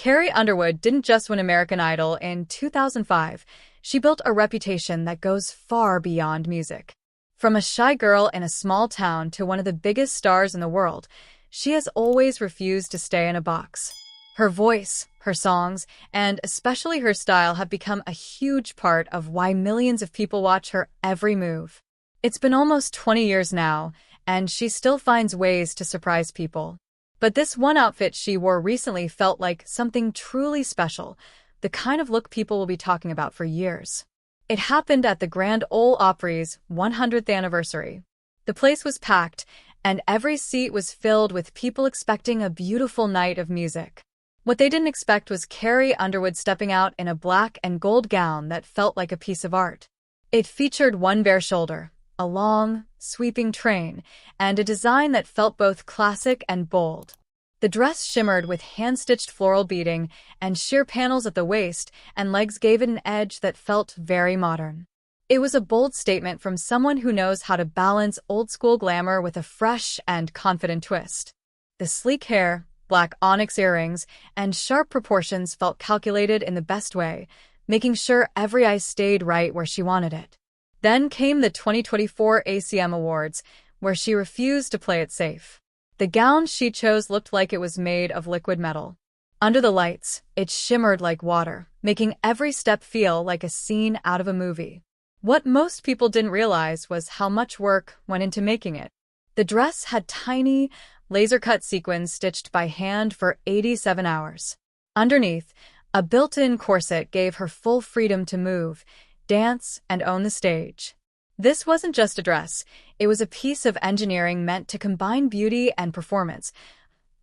Carrie Underwood didn't just win American Idol in 2005, she built a reputation that goes far beyond music. From a shy girl in a small town to one of the biggest stars in the world, she has always refused to stay in a box. Her voice, her songs, and especially her style have become a huge part of why millions of people watch her every move. It's been almost 20 years now, and she still finds ways to surprise people. But this one outfit she wore recently felt like something truly special, the kind of look people will be talking about for years. It happened at the Grand Ole Opry's 100th anniversary. The place was packed, and every seat was filled with people expecting a beautiful night of music. What they didn't expect was Carrie Underwood stepping out in a black and gold gown that felt like a piece of art. It featured one bare shoulder, a long, sweeping train, and a design that felt both classic and bold. The dress shimmered with hand-stitched floral beading, and sheer panels at the waist and legs gave it an edge that felt very modern. It was a bold statement from someone who knows how to balance old-school glamour with a fresh and confident twist. The sleek hair, black onyx earrings, and sharp proportions felt calculated in the best way, making sure every eye stayed right where she wanted it. Then came the 2024 ACM Awards, where she refused to play it safe. The gown she chose looked like it was made of liquid metal. Under the lights, it shimmered like water, making every step feel like a scene out of a movie. What most people didn't realize was how much work went into making it. The dress had tiny, laser-cut sequins stitched by hand for 87 hours. Underneath, a built-in corset gave her full freedom to move, dance, and own the stage. This wasn't just a dress, it was a piece of engineering meant to combine beauty and performance.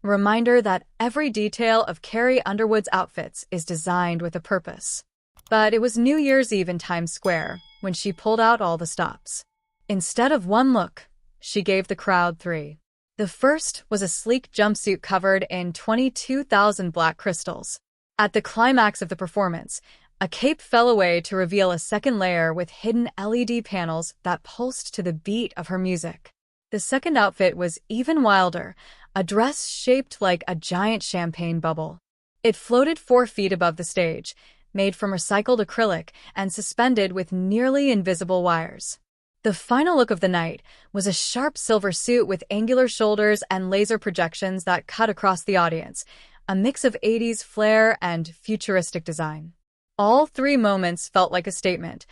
A reminder that every detail of Carrie Underwood's outfits is designed with a purpose. But it was New Year's Eve in Times Square when she pulled out all the stops. Instead of one look, she gave the crowd three. The first was a sleek jumpsuit covered in 22,000 black crystals. At the climax of the performance, a cape fell away to reveal a second layer with hidden LED panels that pulsed to the beat of her music. The second outfit was even wilder, a dress shaped like a giant champagne bubble. It floated 4 feet above the stage, made from recycled acrylic and suspended with nearly invisible wires. The final look of the night was a sharp silver suit with angular shoulders and laser projections that cut across the audience, a mix of 80s flair and futuristic design. All 3 moments felt like a statement,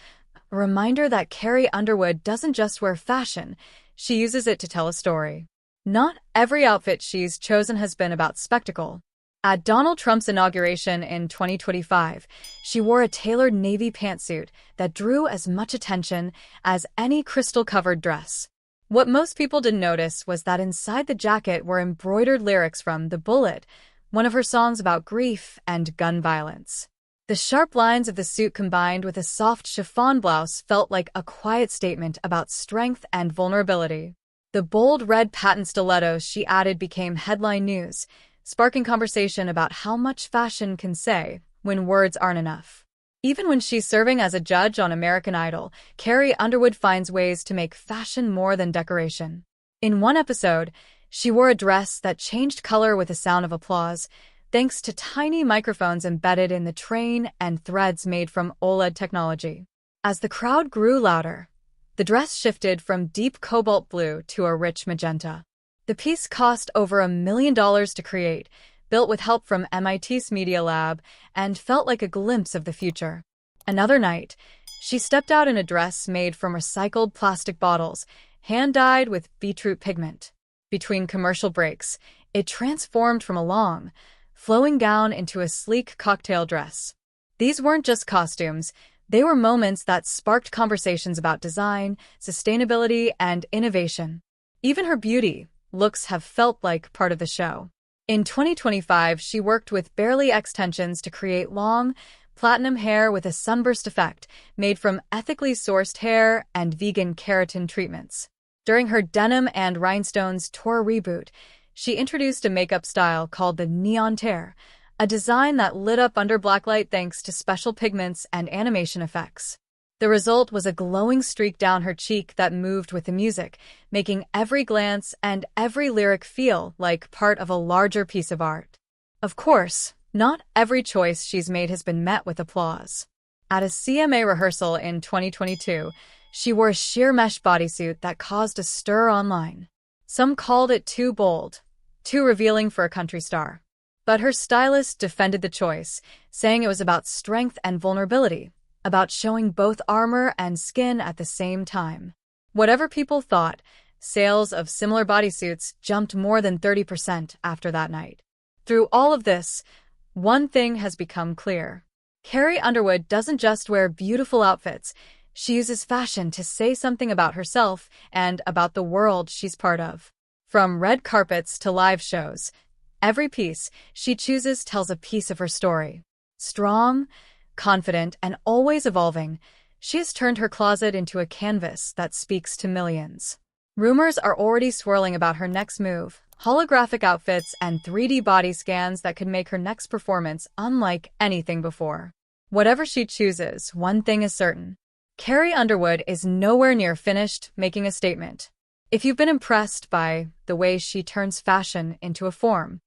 a reminder that Carrie Underwood doesn't just wear fashion, she uses it to tell a story. Not every outfit she's chosen has been about spectacle. At Donald Trump's inauguration in 2025, she wore a tailored navy pantsuit that drew as much attention as any crystal-covered dress. What most people didn't notice was that inside the jacket were embroidered lyrics from The Bullet, one of her songs about grief and gun violence. The sharp lines of the suit combined with a soft chiffon blouse felt like a quiet statement about strength and vulnerability. The bold red patent stilettos she added became headline news, sparking conversation about how much fashion can say when words aren't enough. Even when she's serving as a judge on American Idol, Carrie Underwood finds ways to make fashion more than decoration. In one episode, she wore a dress that changed color with the sound of applause, thanks to tiny microphones embedded in the train and threads made from OLED technology. As the crowd grew louder, the dress shifted from deep cobalt blue to a rich magenta. The piece cost over $1 million to create, built with help from MIT's Media Lab, and felt like a glimpse of the future. Another night, she stepped out in a dress made from recycled plastic bottles, hand-dyed with beetroot pigment. Between commercial breaks, it transformed from a long, flowing gown into a sleek cocktail dress. These weren't just costumes, they were moments that sparked conversations about design, sustainability, and innovation. Even her beauty looks have felt like part of the show. In 2025, she worked with barely extensions to create long, platinum hair with a sunburst effect made from ethically sourced hair and vegan keratin treatments. During her Denim and Rhinestones tour reboot, she introduced a makeup style called the Neon Tear, a design that lit up under blacklight thanks to special pigments and animation effects. The result was a glowing streak down her cheek that moved with the music, making every glance and every lyric feel like part of a larger piece of art. Of course, Not every choice she's made has been met with applause. At a CMA rehearsal in 2022, she wore a sheer mesh bodysuit that caused a stir online. Some called it too bold, too revealing for a country star. But her stylist defended the choice, saying it was about strength and vulnerability, about showing both armor and skin at the same time. Whatever people thought, sales of similar bodysuits jumped more than 30% after that night. Through all of this, one thing has become clear. Carrie Underwood doesn't just wear beautiful outfits, she uses fashion to say something about herself and about the world she's part of. From red carpets to live shows, every piece she chooses tells a piece of her story. Strong, confident, and always evolving, she has turned her closet into a canvas that speaks to millions. Rumors are already swirling about her next move, holographic outfits and 3D body scans that could make her next performance unlike anything before. Whatever she chooses, one thing is certain. Carrie Underwood is nowhere near finished making a statement. If you've been impressed by the way she turns fashion into a form,